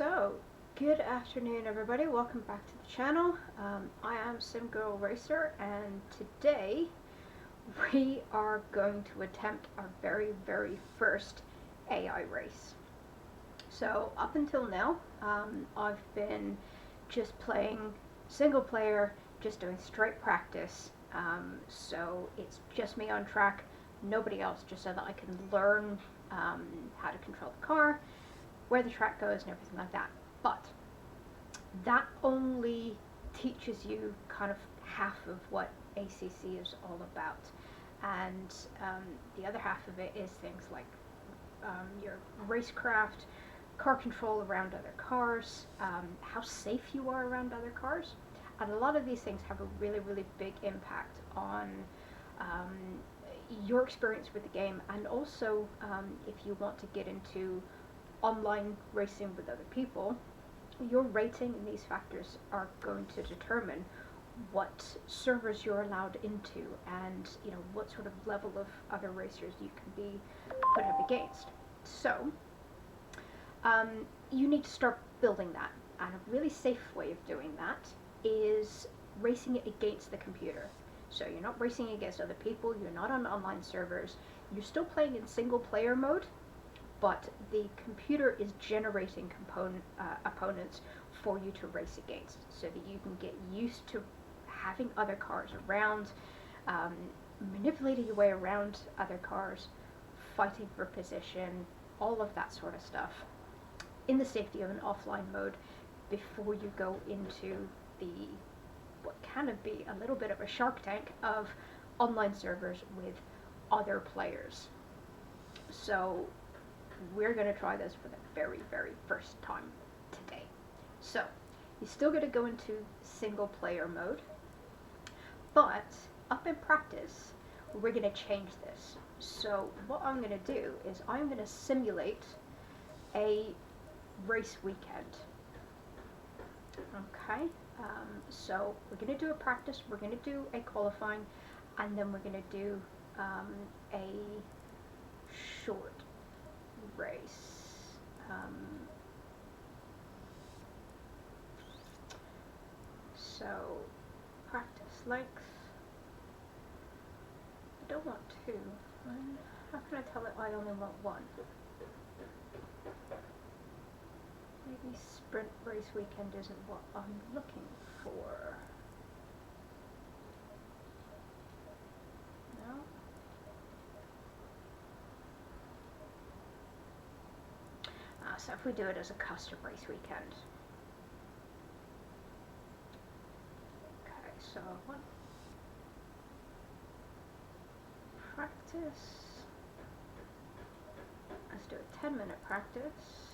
So, good afternoon everybody, welcome back to the channel. I am SimGirl Racer, and today we are going to attempt our very first AI race. So up until now, I've been just playing single player, just doing straight practice. So it's just me on track, nobody else, just so that I can learn how to control the car, where the track goes and everything like that. But that only teaches you kind of half of what ACC is all about. And the other half of it is things like your racecraft, car control around other cars, how safe you are around other cars. And a lot of these things have a really big impact on your experience with the game, and also if you want to get into online racing with other people, your rating and these factors are going to determine what servers you're allowed into, and what sort of level of other racers you can be put up against. So you need to start building that, and a really safe way of doing that is racing it against the computer. So you're not racing against other people, you're not on online servers, you're still playing in single player mode, but the computer is generating opponents for you to race against, so that you can get used to having other cars around, manipulating your way around other cars, fighting for position, all of that sort of stuff, in the safety of an offline mode before you go into the what can be a little bit of a Shark Tank of online servers with other players. So we're going to try this for the very first time today. So you're still going to go into single player mode, but up in practice we're going to change this. So what I'm going to do is I'm going to simulate a race weekend. Okay, so we're going to do a practice, we're going to do a qualifying, and then we're going to do a short race. So practice length, I don't want two. How can I tell it I only want one? Maybe sprint race weekend isn't what I'm looking for. No? So if we do it as a custom race weekend. Okay, so what? Practice. Let's do a 10-minute practice.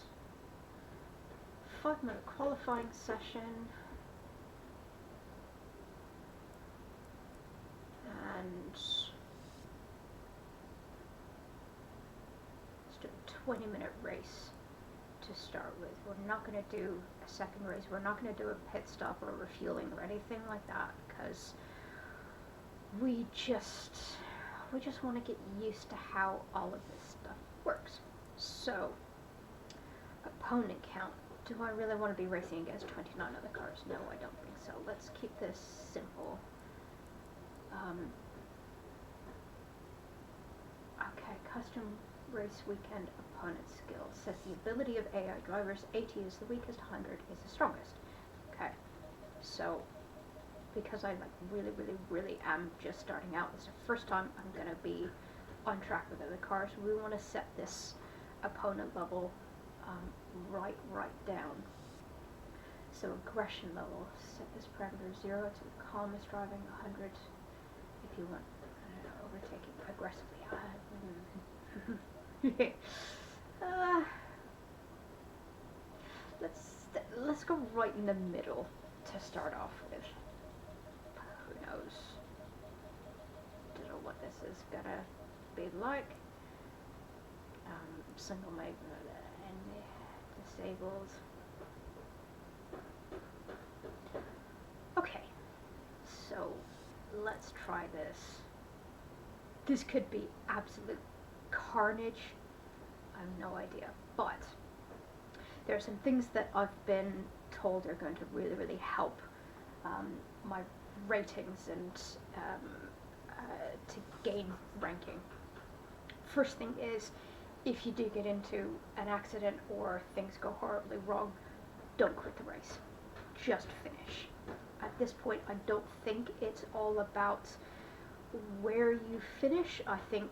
5-minute qualifying session. And let's do a 20-minute race to start with. We're not going to do a second race. We're not going to do a pit stop or refueling or anything like that, because we just want to get used to how all of this stuff works. So, opponent count. Do I really want to be racing against 29 other cars? No, I don't think so. Let's keep this simple. Okay, custom race weekend opponent skills. Says the ability of AI drivers, 80 is the weakest, 100 is the strongest. Okay, so because I really am just starting out, this is the first time I'm going to be on track with other cars, we want to set this opponent level right down. So aggression level, set this parameter 0 to calmest driving, 100 if you want, I don't know, overtaking aggressively. Let's go right in the middle to start off with. Who knows? Don't know what this is gonna be like. Single mag and disabled. Okay, so let's try this. This could be absolute carnage. I have no idea, but there are some things that I've been told are going to really, really help my ratings and to gain ranking. First thing is, if you do get into an accident or things go horribly wrong, don't quit the race. Just finish. At this point, I don't think it's all about where you finish. I think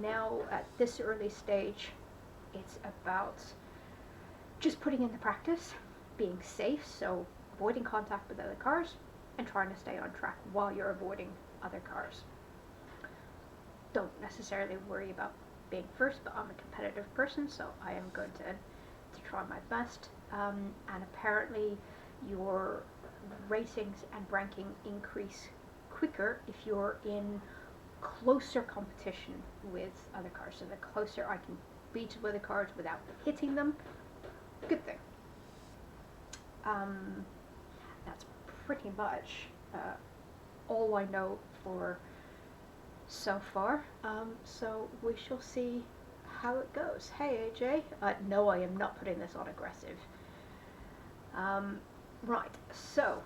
now at this early stage, it's about just putting in the practice, being safe, so avoiding contact with other cars, and trying to stay on track while you're avoiding other cars. Don't necessarily worry about being first, but I'm a competitive person, so I am going to try my best. And apparently your ratings and ranking increase quicker if you're in closer competition with other cars. So the closer I can be to other cars without hitting them, good thing. That's pretty much all I know for so far. So we shall see how it goes. Hey AJ, no, I am not putting this on aggressive. Right, so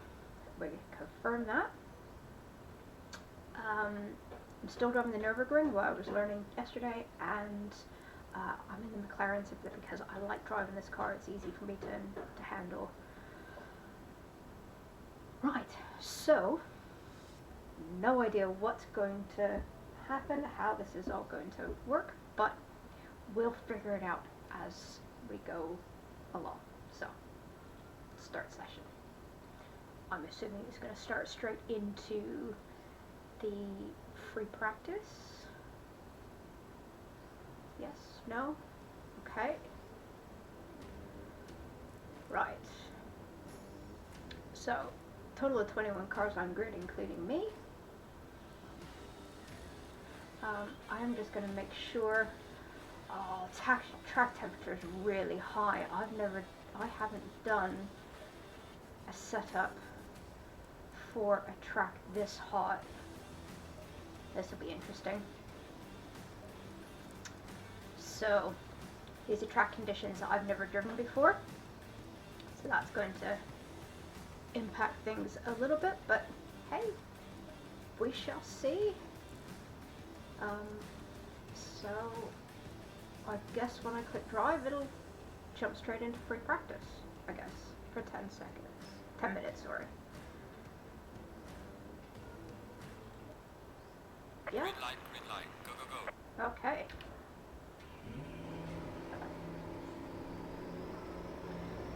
we confirm that. I'm still driving the Nürburgring, what I was learning yesterday, and I'm in the McLaren simply because I like driving this car. It's easy for me to handle. Right, so no idea what's going to happen, how this is all going to work, but we'll figure it out as we go along. So, start session. I'm assuming it's going to start straight into the free practice. Yes? No? Okay. Right. So, total of 21 cars on grid, including me. I'm just going to make sure. Oh, track temperature is really high. I haven't done a setup for a track this hot. This will be interesting. So, these are track conditions that I've never driven before. So that's going to impact things a little bit, but hey, we shall see. So, I guess when I click drive, it'll jump straight into free practice, I guess, for 10 seconds. 10 minutes, sorry. Yeah? Green light, go, go, go. Okay.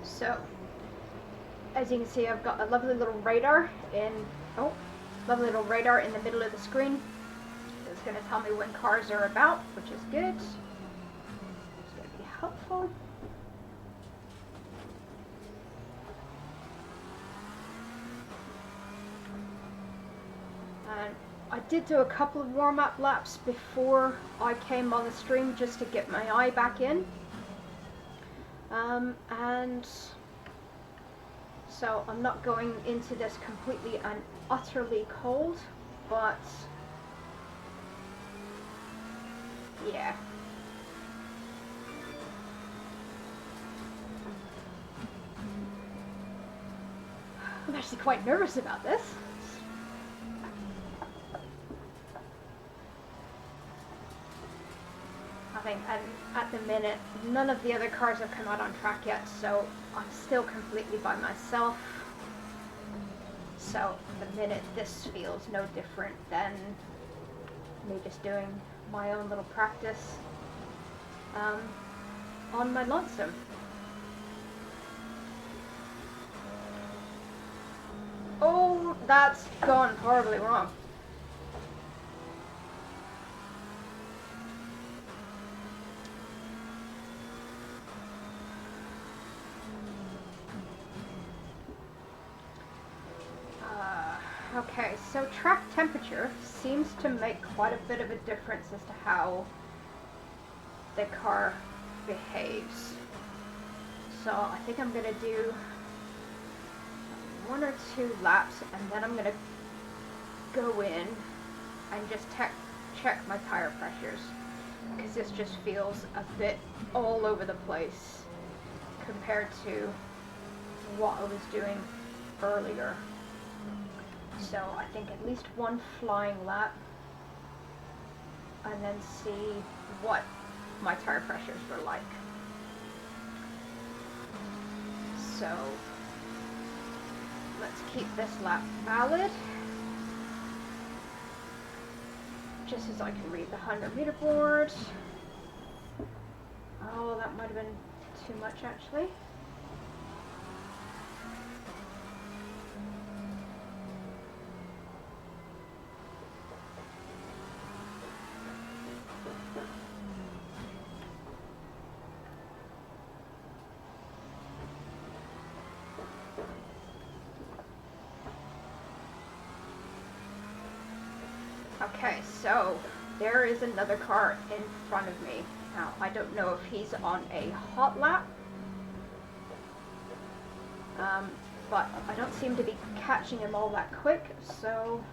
So, as you can see, I've got a lovely little radar in the middle of the screen. It's going to tell me when cars are about, which is good. It's going to be helpful. And I did do a couple of warm-up laps before I came on the stream just to get my eye back in. And so I'm not going into this completely and utterly cold, but yeah. I'm actually quite nervous about this. I think at the minute, none of the other cars have come out on track yet, so I'm still completely by myself. So at the minute, this feels no different than me just doing my own little practice on my lonesome. Oh, that's gone horribly wrong. Okay, so track temperature seems to make quite a bit of a difference as to how the car behaves. So I think I'm going to do 1 or 2 laps, and then I'm going to go in and just check my tire pressures, because this just feels a bit all over the place compared to what I was doing earlier. So I think at least one flying lap, and then see what my tire pressures were like. So let's keep this lap valid, just as I can read the 100-meter board. Oh, that might have been too much actually. Okay, so there is another car in front of me. Now, I don't know if he's on a hot lap, but I don't seem to be catching him all that quick, so...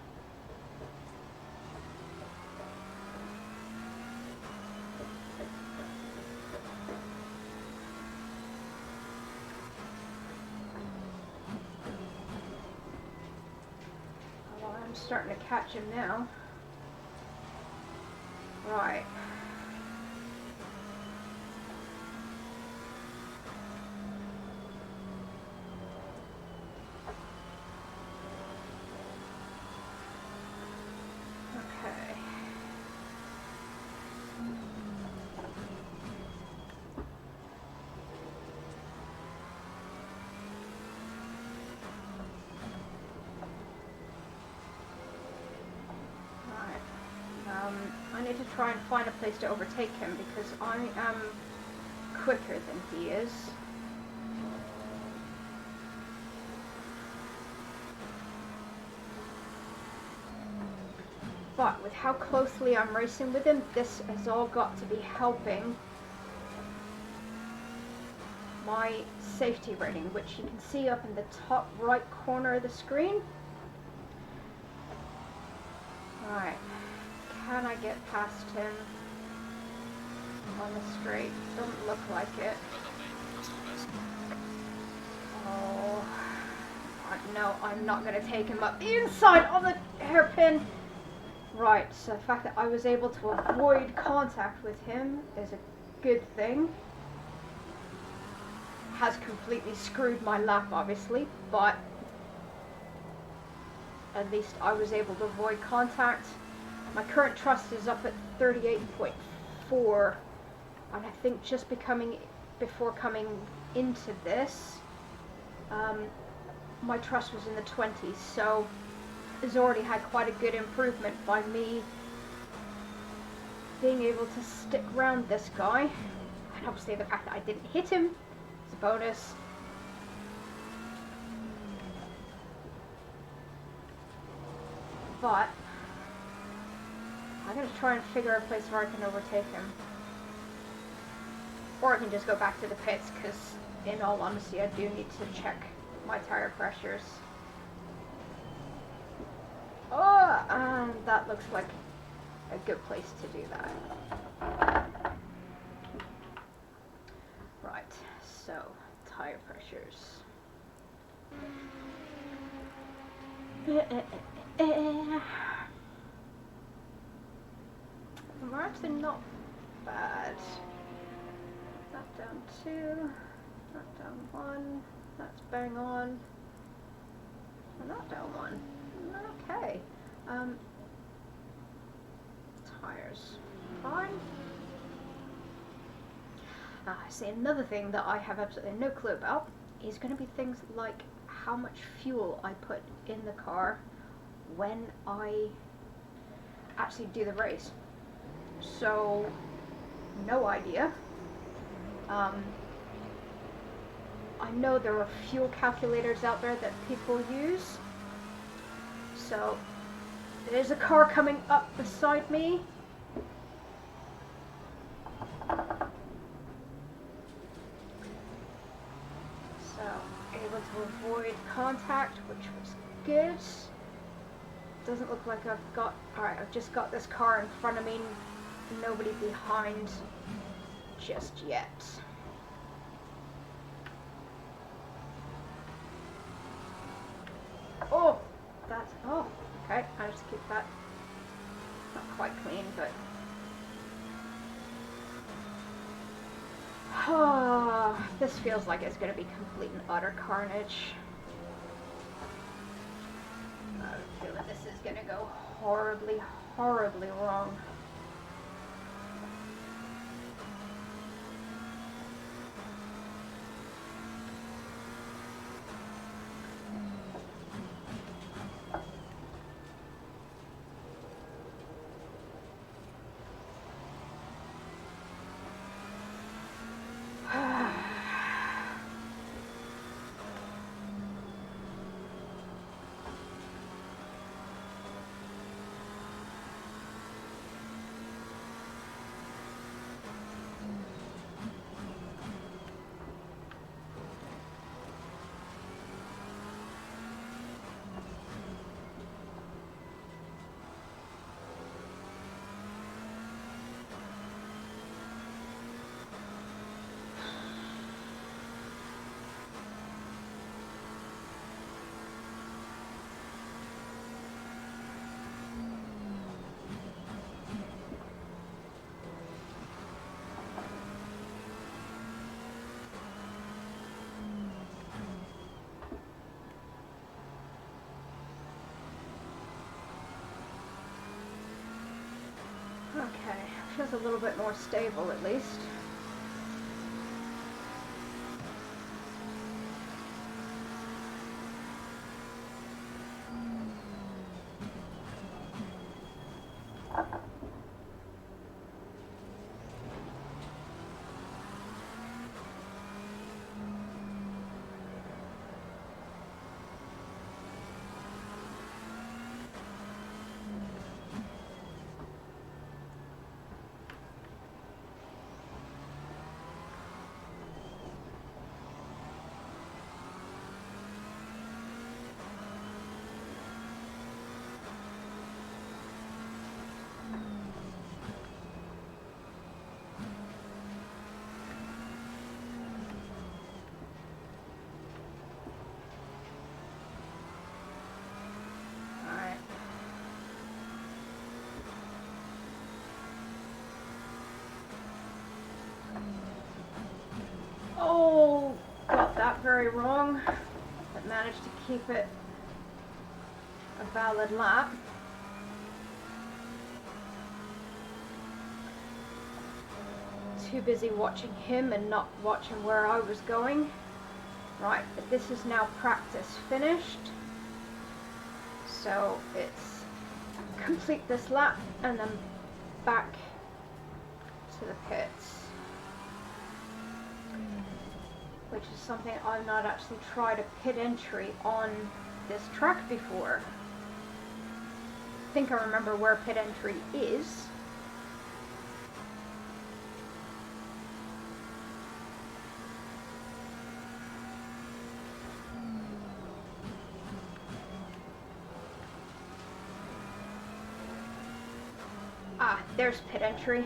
Well, I'm starting to catch him now. Right. Okay. I need to try and find a place to overtake him because I am quicker than he is. But with how closely I'm racing with him, this has all got to be helping my safety rating, which you can see up in the top right corner of the screen. Alright. Can I get past him on the straight? Doesn't look like it. Oh, no, I'm not going to take him up the inside of the hairpin. Right, so the fact that I was able to avoid contact with him is a good thing. Has completely screwed my lap, obviously, but at least I was able to avoid contact. My current trust is up at 38.4, and I think just before coming into this, my trust was in the 20s, so it's already had quite a good improvement by me being able to stick around this guy. And obviously the fact that I didn't hit him is a bonus. But I'm going to try and figure out a place where I can overtake him. Or I can just go back to the pits, because in all honesty I do need to check my tire pressures. Oh, and that looks like a good place to do that. Right, so tire pressures. We're actually not bad. That down 2, that down 1, that's bang on, and that down 1. Okay. Tires. Fine. See, another thing that I have absolutely no clue about is going to be things like how much fuel I put in the car when I actually do the race. So, no idea. I know there are fuel calculators out there that people use. So, there's a car coming up beside me. So, able to avoid contact, which was good. Doesn't look like I've got... Alright, I've just got this car in front of me. Nobody behind just yet. but oh, this feels like it's going to be complete and utter carnage. I feel that this is going to go horribly, horribly wrong. Okay, feels a little bit more stable at least. Oh, got that very wrong, but managed to keep it a valid lap. Too busy watching him and not watching where I was going. Right, but this is now practice finished. So it's complete this lap and then back to the pits. Which is something I've not actually tried a pit entry on this track before. I think I remember where pit entry is. Ah, there's pit entry.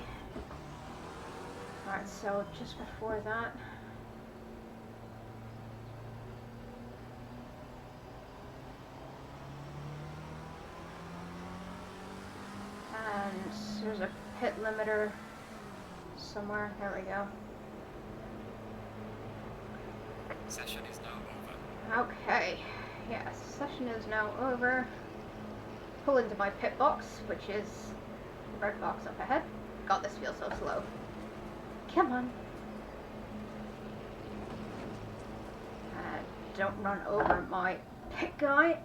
Alright, so just before that. And there's a pit limiter somewhere. There we go. Session is now over. Okay. Yes, session is now over. Pull into my pit box, which is the red box up ahead. God, this feels so slow. Come on. Don't run over my pit guy.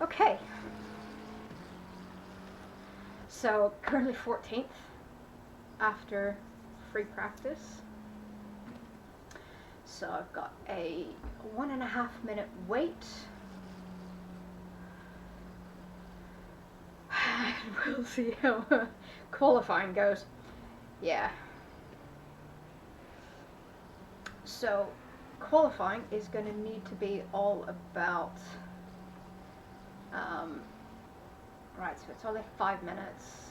Okay. So, currently 14th after free practice. So I've got a 1.5 minute wait. We'll see how qualifying goes. Yeah. So qualifying is going to need to be all about right, so it's only 5 minutes.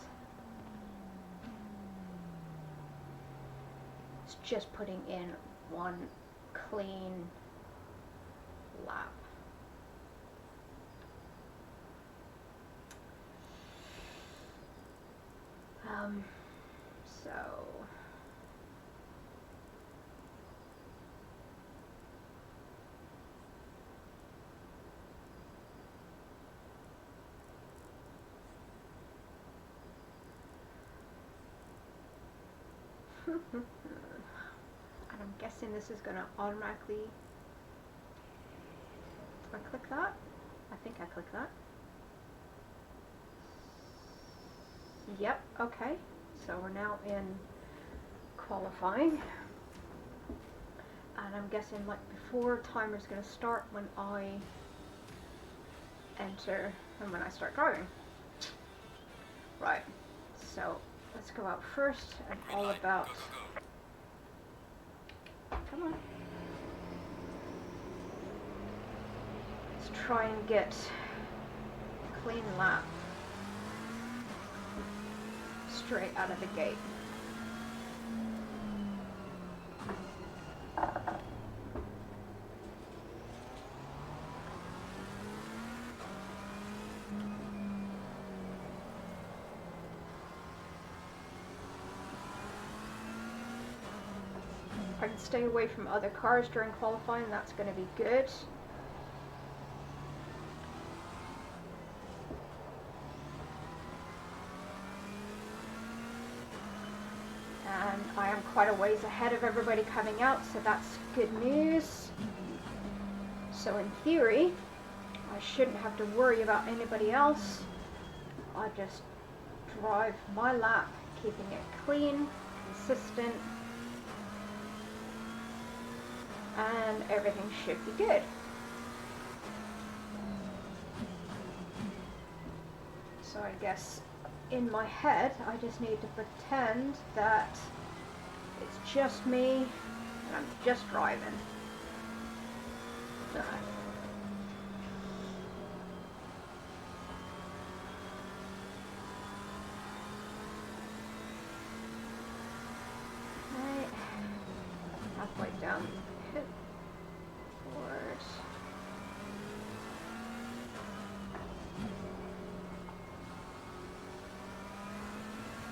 It's just putting in one clean lap. So and I'm guessing this is going to automatically, do I click that? I think I click that. Yep, okay. So we're now in qualifying. And I'm guessing like before timer's going to start when I enter and when I start driving. Right. So let's go out first and all about... Come on. Let's try and get a clean lap straight out of the gate. If I can stay away from other cars during qualifying, that's going to be good. And I am quite a ways ahead of everybody coming out, so that's good news. So in theory, I shouldn't have to worry about anybody else. I just drive my lap, keeping it clean, consistent, and everything should be good. So I guess in my head, I just need to pretend that it's just me and I'm just driving. Okay. Halfway down the pit board.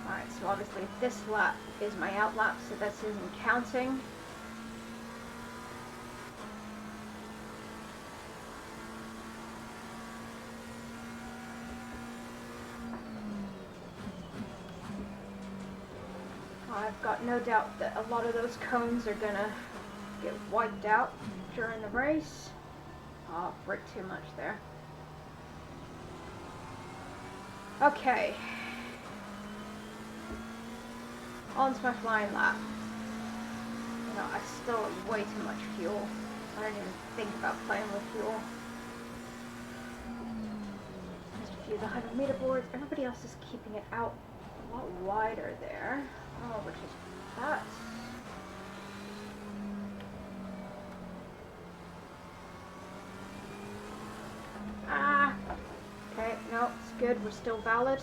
Alright, so obviously this lap is my out lap, so this isn't counting. I've got no doubt that a lot of those cones are gonna get wiped out during the race. Oh, frick, too much there. Okay. On to my flying lap. You know, I still have way too much fuel. I don't even think about playing with fuel. Just a few of the 100-meter boards. Everybody else is keeping it out a lot wider there. Oh, which is that. Ah! Okay, no, it's good. We're still valid.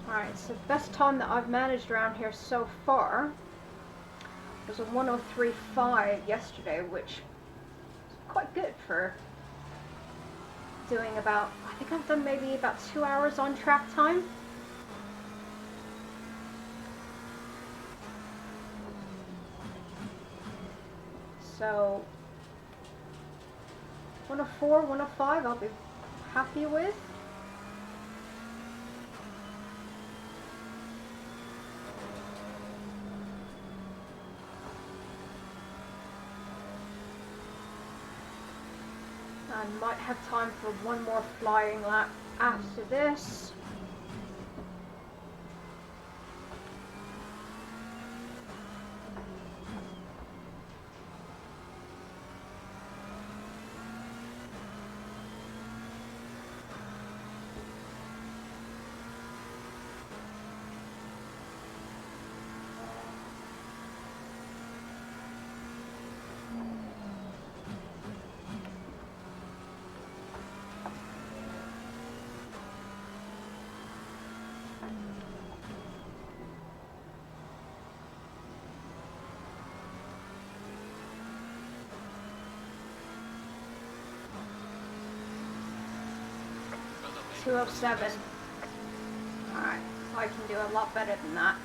Alright, so the best time that I've managed around here so far was a 1:03.5 yesterday, which is quite good for doing about, I think I've done maybe about 2 hours on track time. So 1:04, 1:05 I'll be happy with. I might have time for one more flying lap after this. 207. Alright, so I can do a lot better than that.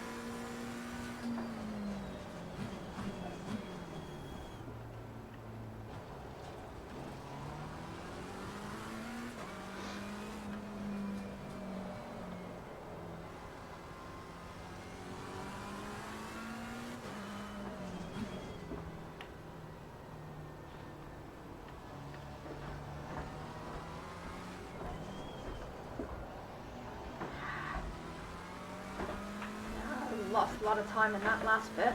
Lost a lot of time in that last bit.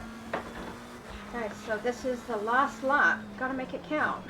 Okay, so this is the last lap. Gotta make it count.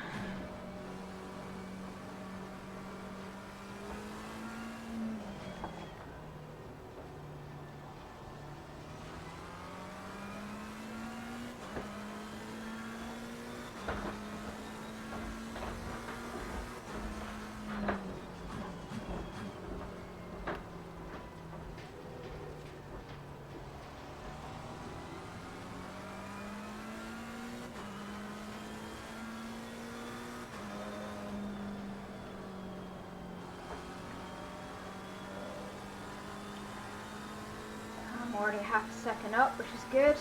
I'm already half a second up, which is good.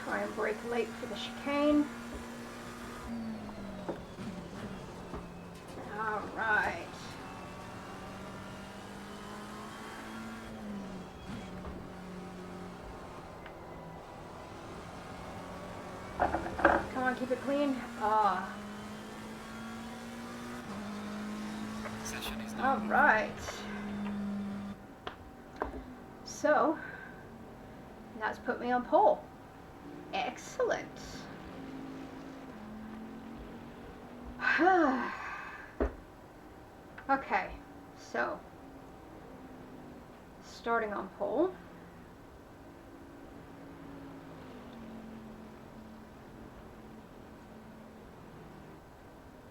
Try and brake late for the chicane. Alright. Come on, keep it clean. Session is now. Alright. So, that's put me on pole. Excellent. Okay, so starting on pole.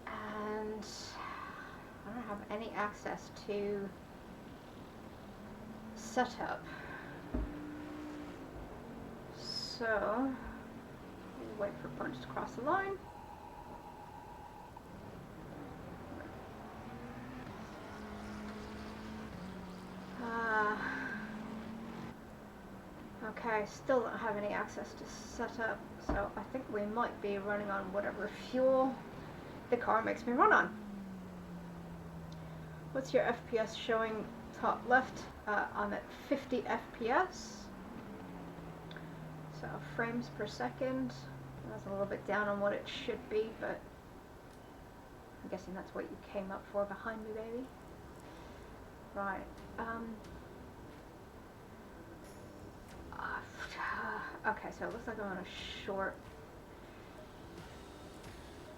And I don't have any access to setup. So, wait for punch to cross the line. Okay, still don't have any access to setup, so I think we might be running on whatever fuel the car makes me run on. What's your FPS showing top left? I'm at 50 FPS. So frames per second. That's a little bit down on what it should be, but I'm guessing that's what you came up for behind me, baby. Right. Okay, so it looks like I'm on a short.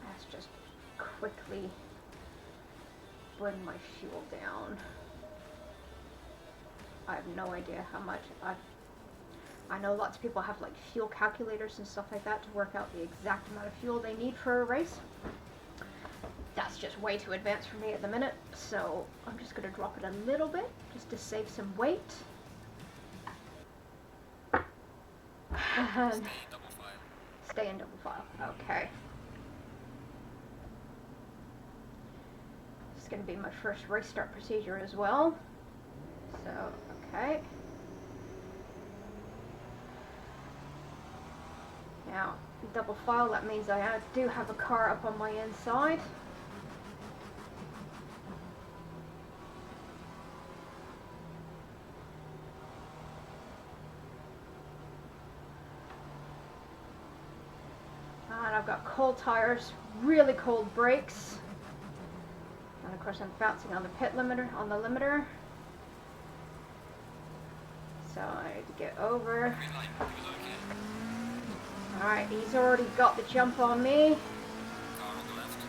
Let's just quickly bring my fuel down. I have no idea how much I know lots of people have like fuel calculators and stuff like that to work out the exact amount of fuel they need for a race. That's just way too advanced for me at the minute, so I'm just going to drop it a little bit just to save some weight. Stay in double file. Okay. This is going to be my first race start procedure as well. So, okay. Now, double file, that means I do have a car up on my inside. And I've got cold tires, really cold brakes. And of course I'm bouncing on the limiter. So I need to get over. Alright, he's already got the jump on me. Car on the left.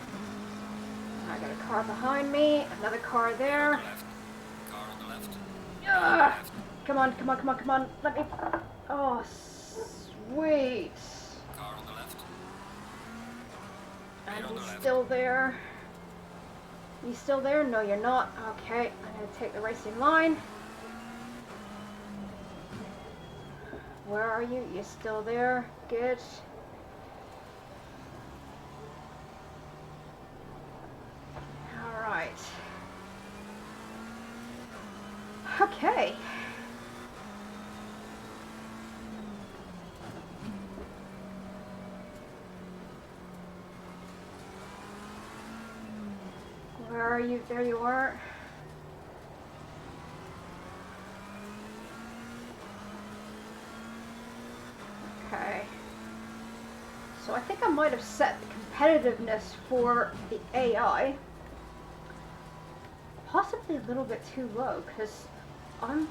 I got a car behind me, another car there. Car on the left. Come on, come on, come on, come on. Let me. Oh, sweet. Car on the left. Clear on he's the left. still there. You still there? No, you're not. Okay, I'm gonna take the racing line. Where are you? You're still there. Good. Alright. Okay. Where are you? There you are. Okay. So I think I might have set the competitiveness for the AI possibly a little bit too low, because I'm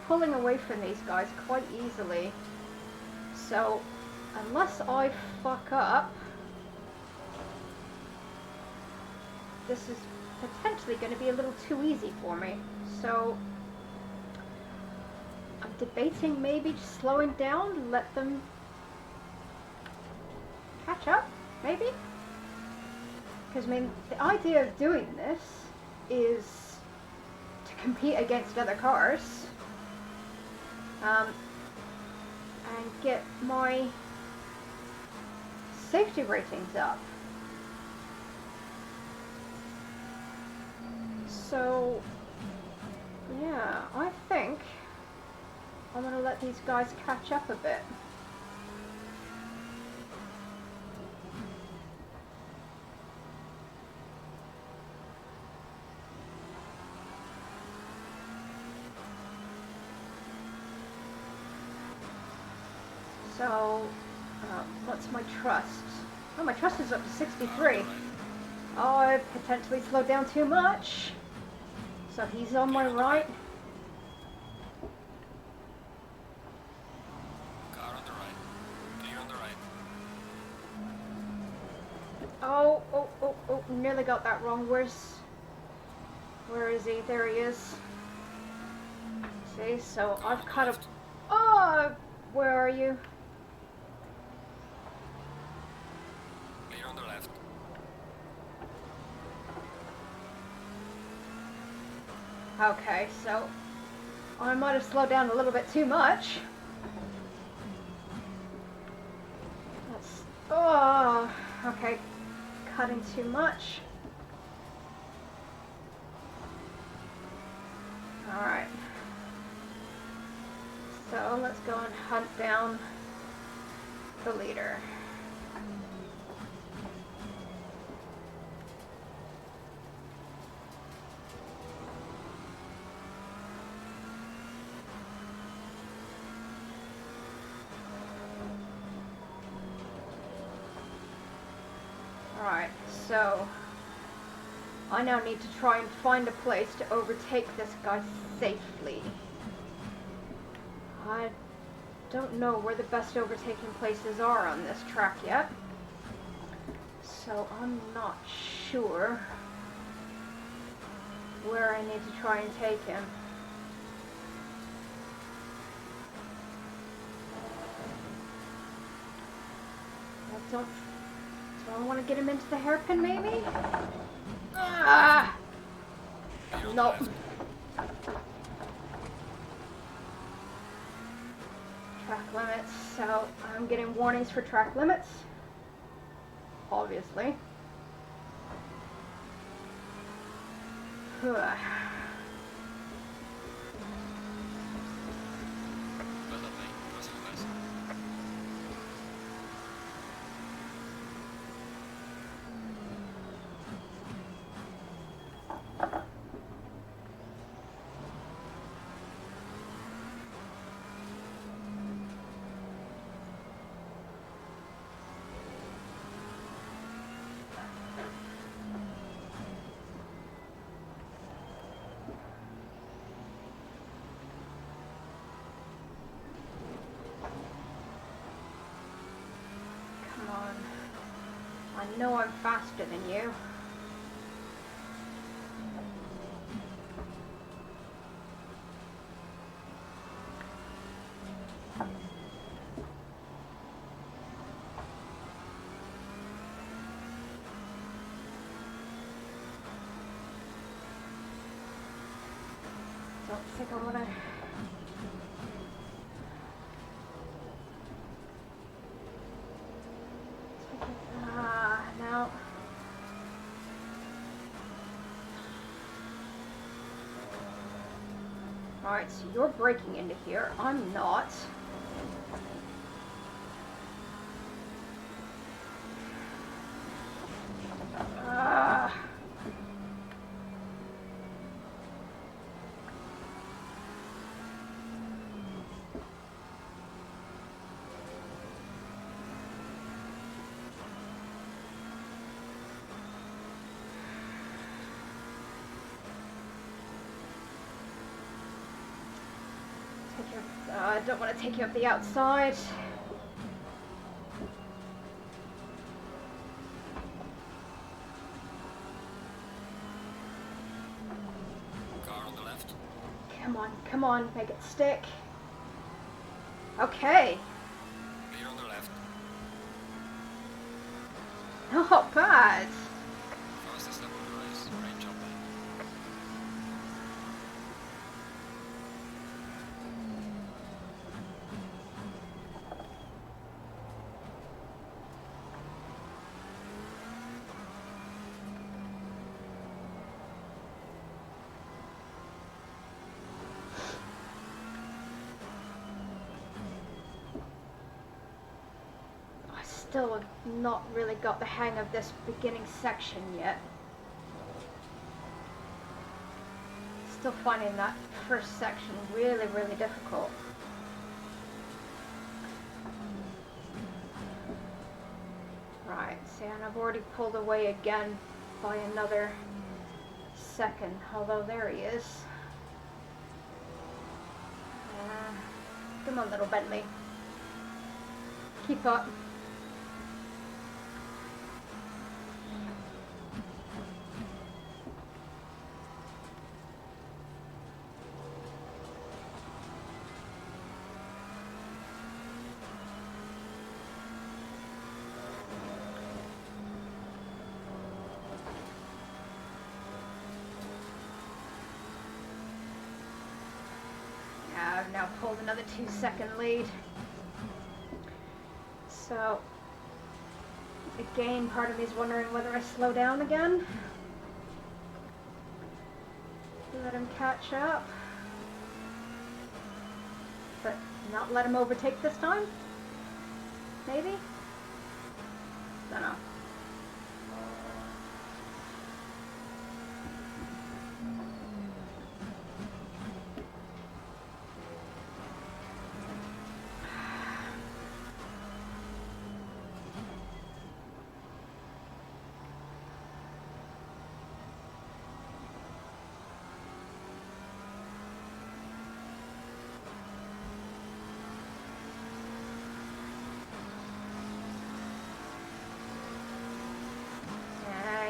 pulling away from these guys quite easily. So unless I fuck up, this is potentially going to be a little too easy for me. So I'm debating maybe just slowing down, let them catch up, maybe? Because I mean, the idea of doing this is to compete against other cars and get my safety ratings up. So yeah, I think I'm gonna let these guys catch up a bit. So, what's my trust? Oh, my trust is up to 63. Oh, I potentially slowed down too much. So he's on my right. Car on the right. Clear on the right. Oh, nearly got that wrong. Where is he? There he is. See, so Car I've on the cut up. left. Oh, where are you? Clear on the left. Okay, so I might have slowed down a little bit too much. Oh, okay, cutting too much. Alright. So let's go and hunt down the leader. Alright, so I now need to try and find a place to overtake this guy safely. I don't know where the best overtaking places are on this track yet, so I'm not sure where I need to try and take him. Do I want to get him into the hairpin, maybe? Ah! Clear on the Nope. left. Track limits, so I'm getting warnings for track limits. Obviously. Well done, mate. Crossing the west. Come on. I know I'm faster than you. don't think I want to... Now... Alright, so you're breaking into here. I'm not. I don't want to take you up the outside. Car on the left. Come on, make it stick. Okay. Clear on the left. Not bad. Fastest lap of the race. Great job, man. Still have not really got the hang of this beginning section yet. Still finding that first section really, really difficult. Right, see, and I've already pulled away again by another second, although there he is. Come on, little Bentley. Keep up. I've now pulled another 2-second lead. So, again, part of me is wondering whether I slow down again. Let him catch up. But not let him overtake this time? Maybe? Don't know.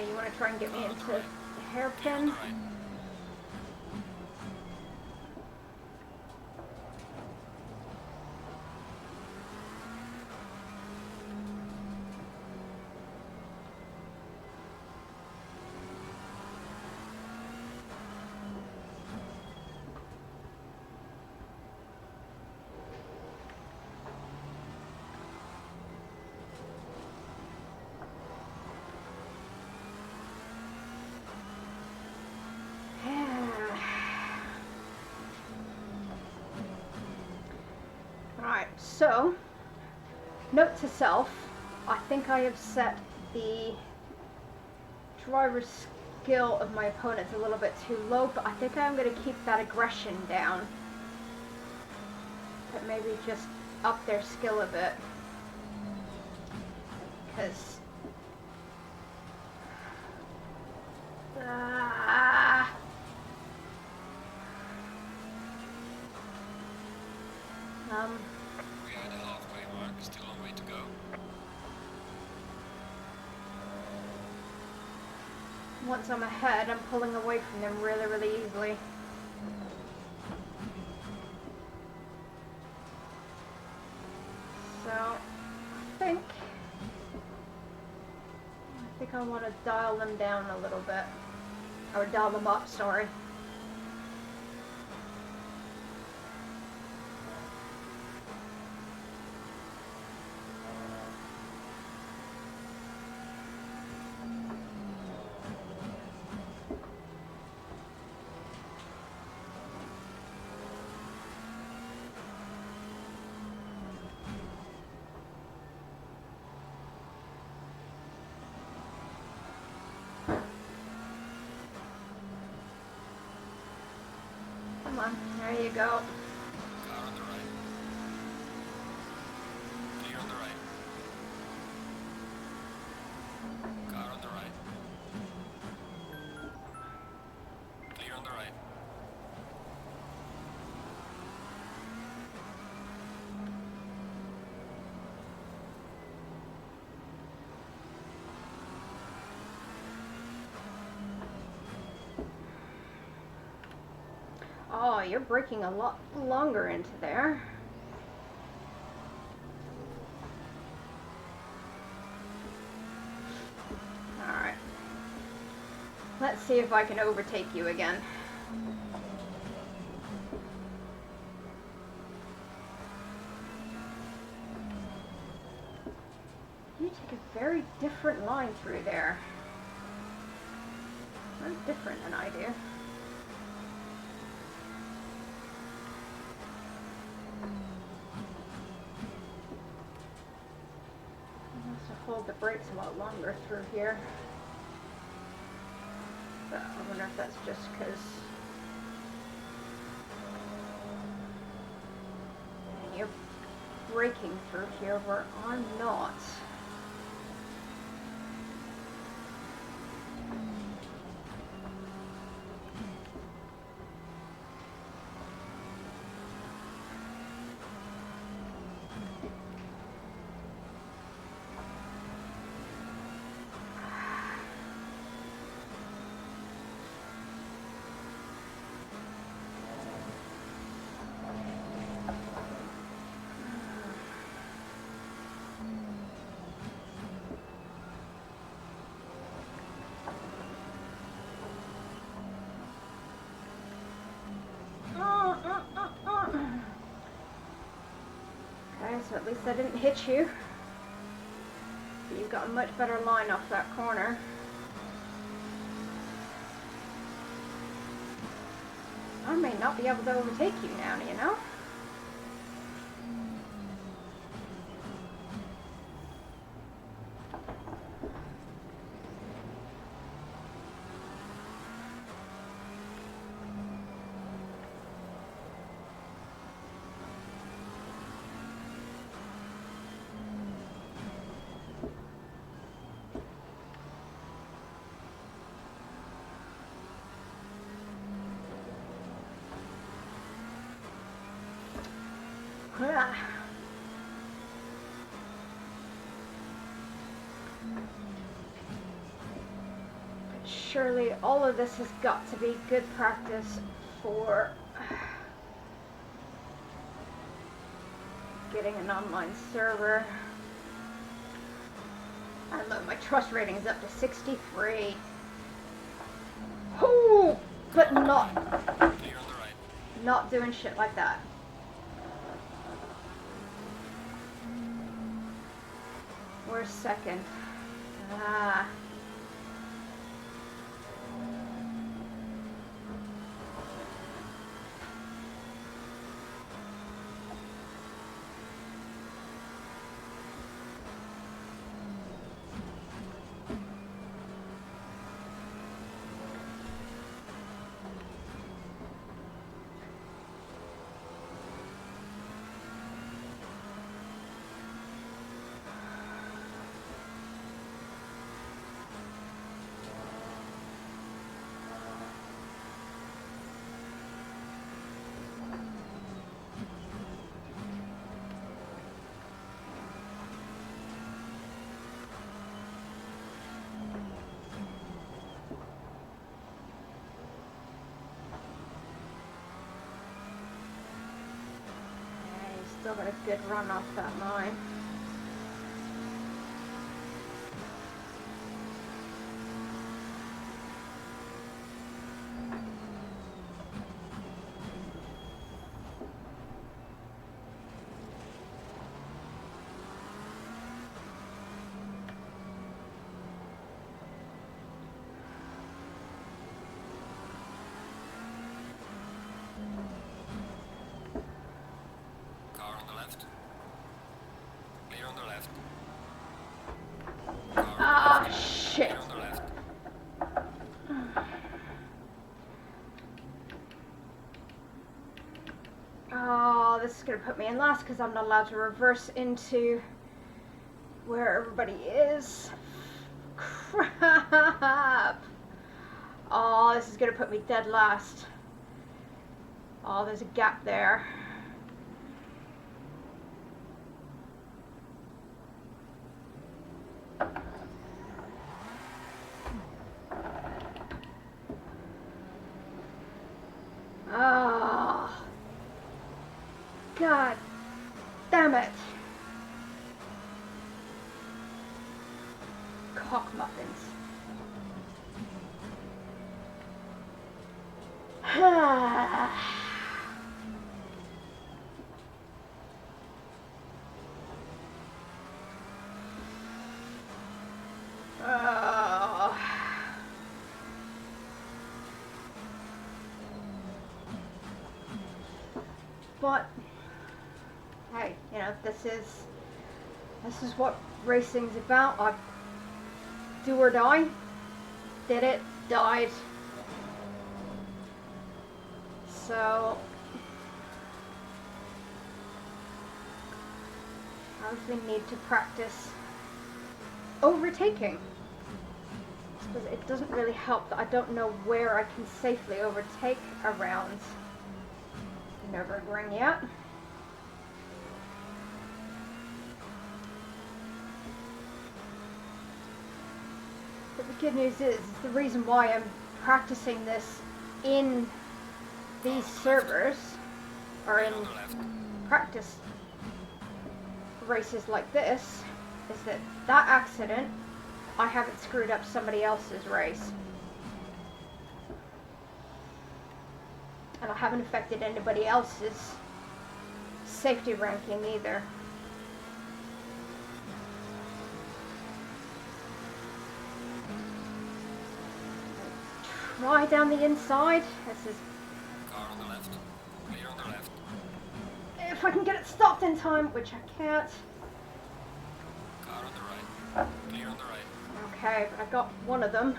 You want to try and get me into the hairpin? Right. Right, so, note to self, I think I have set the driver's skill of my opponents a little bit too low, but I think I'm going to keep that aggression down. But maybe just up their skill a bit. Because... We are at the halfway mark. Still a long way to go. once I'm ahead, I'm pulling away from them really, really easily. So, I think I want to dial them down a little bit. Or dial them up, sorry. Come on, there you go. Car on the right. Clear on the right. Car on the right. Clear on the right. Oh, you're braking a lot longer into there. Alright. Let's see if I can overtake you again. You take a very different line through there. Very different than I do. Hold the brakes a lot longer through here. But I wonder if that's just because you're braking through here where I'm not. Okay, so at least I didn't hit you. But you've got a much better line off that corner. I may not be able to overtake you now, you know? Surely all of this has got to be good practice for getting an online server. And look, my trust rating is up to 63. Oh, but not Clear on the right. not doing shit like that. Where's second? Ah. Still got a good run off that line. Car on the left. this is going to put me in last because I'm not allowed to reverse into where everybody is. Crap! Oh, this is going to put me dead last. Oh, there's a gap there. Oh, God damn it. Cock muffins. Oh. But hey, you know, this is what racing's about. I do or die. Did it, died. So I obviously need to practice overtaking. Because it doesn't really help that I don't know where I can safely overtake around Nürburgring yet. But the good news is the reason why I'm practicing this in these servers, or in practice races like this, is that that accident, I haven't screwed up somebody else's race. And I haven't affected anybody else's safety ranking either. Try down the inside. This is... Car on the left. Clear on the left. If I can get it stopped in time, which I can't. Car on the right. Clear on the right. Okay, but I got one of them.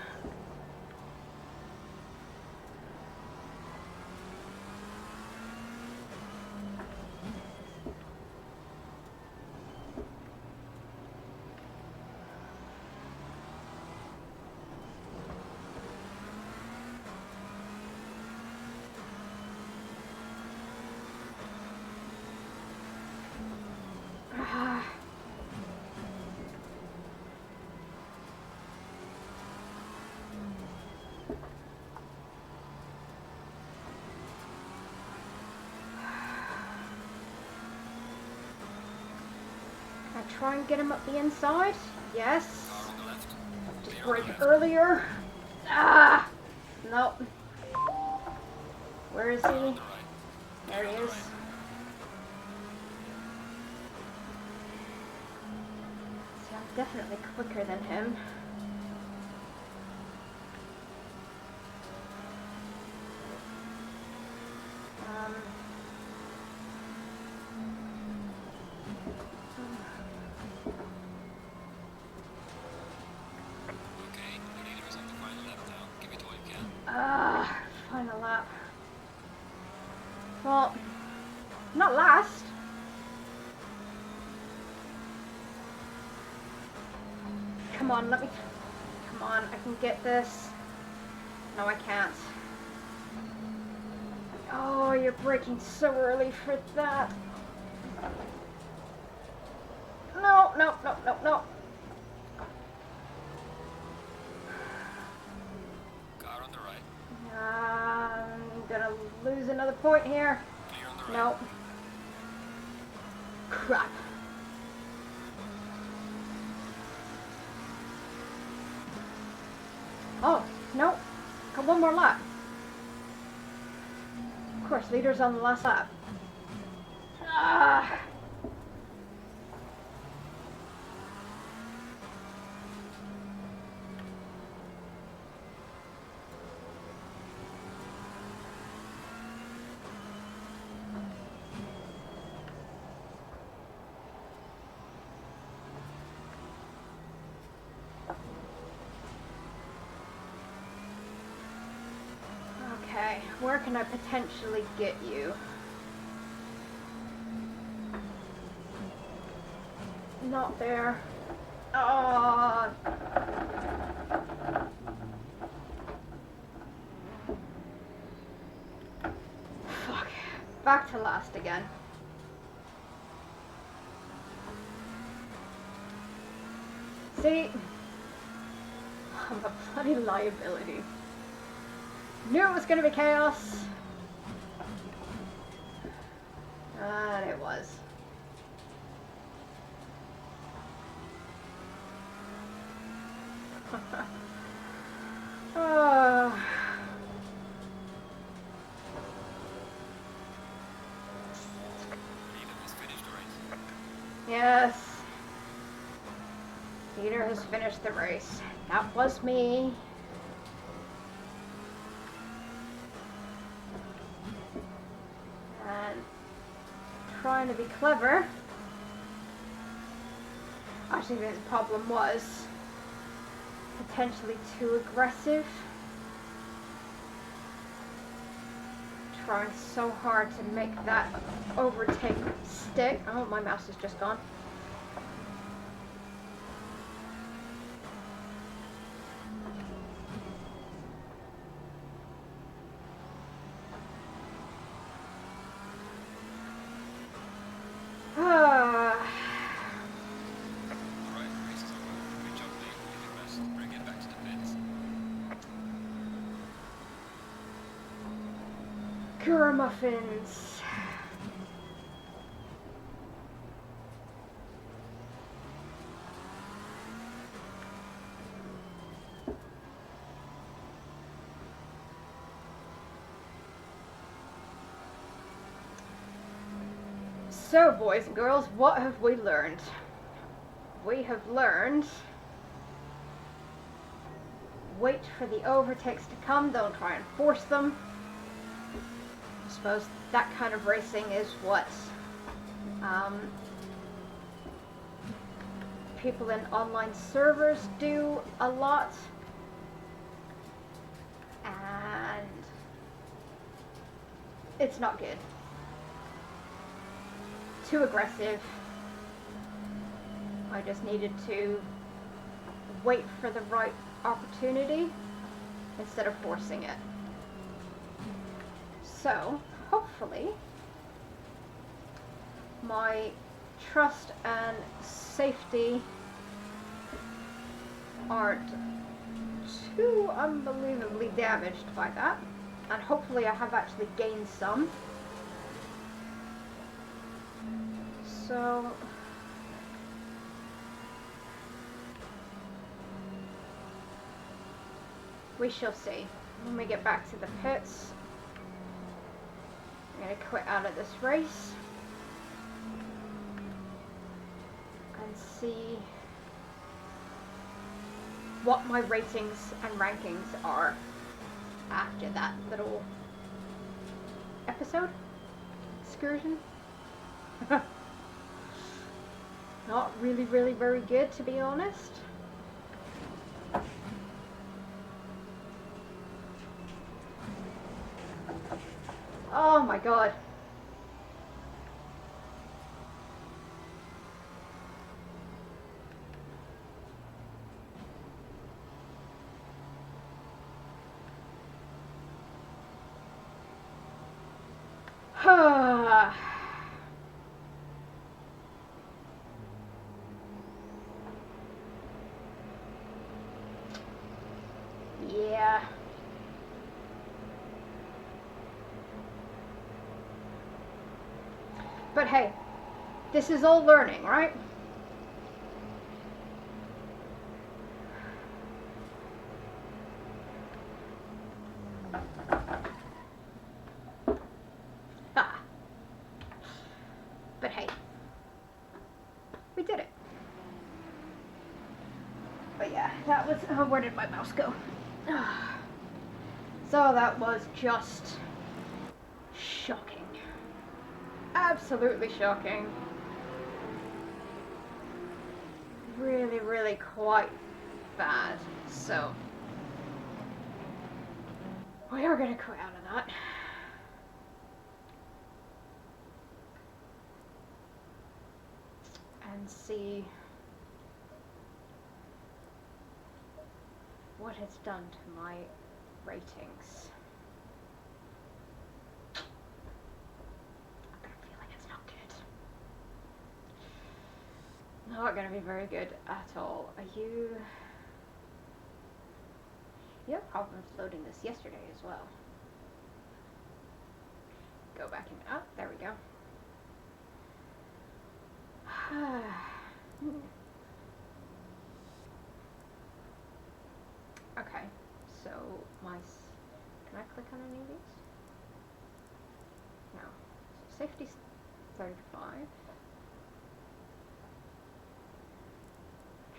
Try and get him up the inside. Yes. Car on the left. Just Clear on the brake left. earlier. Ah! Nope. Where is Car on he? the right. There he Clear on the is. right. See, I'm definitely quicker than him. Okay, the leader is on the final lap now. Give it all you can. Final lap. Well, not last. Come on, let me... Come on, I can get this. No, I can't. Oh, you're braking so early for that. No, no, no, no, no. Car on the right. I'm gonna lose another point here. Clear on the right. Nope. Crap. Oh, no. Got one more lap. Of course, leader's on the last lap. Ah. Okay, where can I potentially get you? not there. Oh. Fuck. Back to last again. See? I'm a bloody liability. Knew it was gonna be chaos. And it was. Oh. Leader has finished the race. Yes. Peter has finished the race. That was me. And trying to be clever. Actually, the problem was potentially too aggressive. Trying so hard to make that overtake stick. Oh, my mouse is just gone. Alright, race is over. Good job, Lee. You did best. Bring it back to the pits. Gura muffins. So, boys and girls, what have we learned? We have learned wait for the overtakes to come, don't try and force them. I suppose that kind of racing is what people in online servers do a lot. And it's not good. Too aggressive. I just needed to wait for the right opportunity instead of forcing it. So, hopefully, my trust and safety aren't too unbelievably damaged by that. And hopefully I have actually gained some. So, we shall see. When we get back to the pits, I'm going to quit out of this race and see what my ratings and rankings are after that little episode excursion. Not really very good, to be honest. Oh my god. Yeah. But hey, this is all learning, right? Ah. But hey, we did it. But yeah, that was, oh, where did my mouse go? So that was just shocking. Absolutely shocking. Really quite bad. So, we are going to quit out of that. And and see what it's done to my ratings. I've got a feeling it's not good. Not gonna be very good at all. Are you... You had problems loading this yesterday as well. Go back in. Oh, there we go. Okay, so can I click on any of these? No. So safety's 35.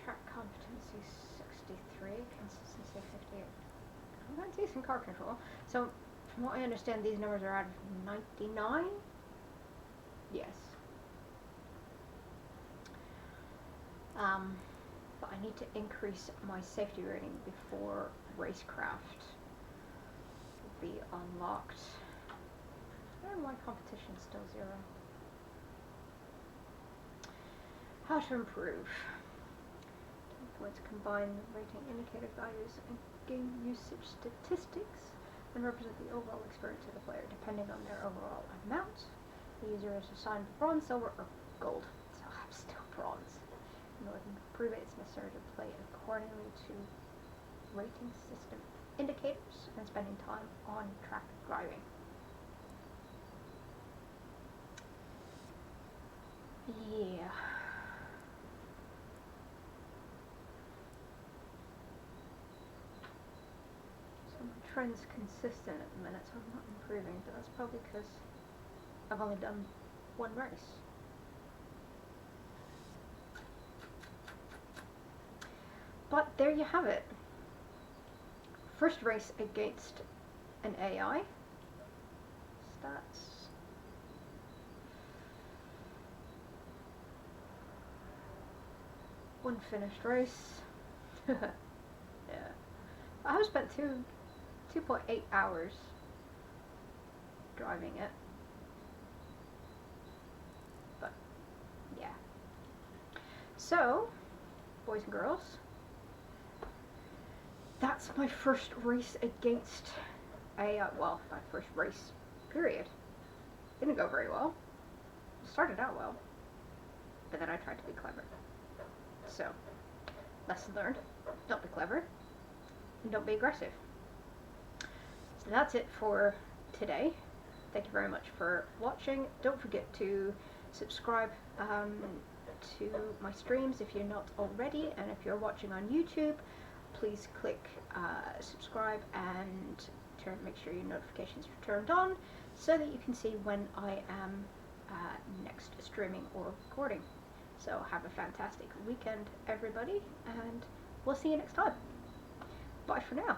Track competency 63. Consistency 58. Oh, that's decent car control. So, from what I understand, these numbers are out of 99? Yes. But I need to increase my safety rating before racecraft will be unlocked. And my competition's still 0. How to improve. Points combine rating indicator values and game usage statistics and represent the overall experience of the player depending on their overall amount. The user is assigned bronze, silver, or gold. So I'm still bronze. In order to improve it, it's necessary to play accordingly to rating system indicators and spending time on track driving. Yeah. So my trend's consistent at the minute, so I'm not improving, but that's probably because I've only done one race. But there you have it. First race against an AI. Stats. One finished race. Yeah. I have spent 2.8 hours driving it. But, yeah. So, boys and girls, that's my first race against a, well, my first race, period. Didn't go very well. Started out well, but then I tried to be clever. So, lesson learned, don't be clever, and don't be aggressive. So that's it for today. Thank you very much for watching. Don't forget to subscribe to my streams if you're not already, and if you're watching on YouTube, please click subscribe and make sure your notifications are turned on so that you can see when I am next streaming or recording. So have a fantastic weekend, everybody, and we'll see you next time. Bye for now.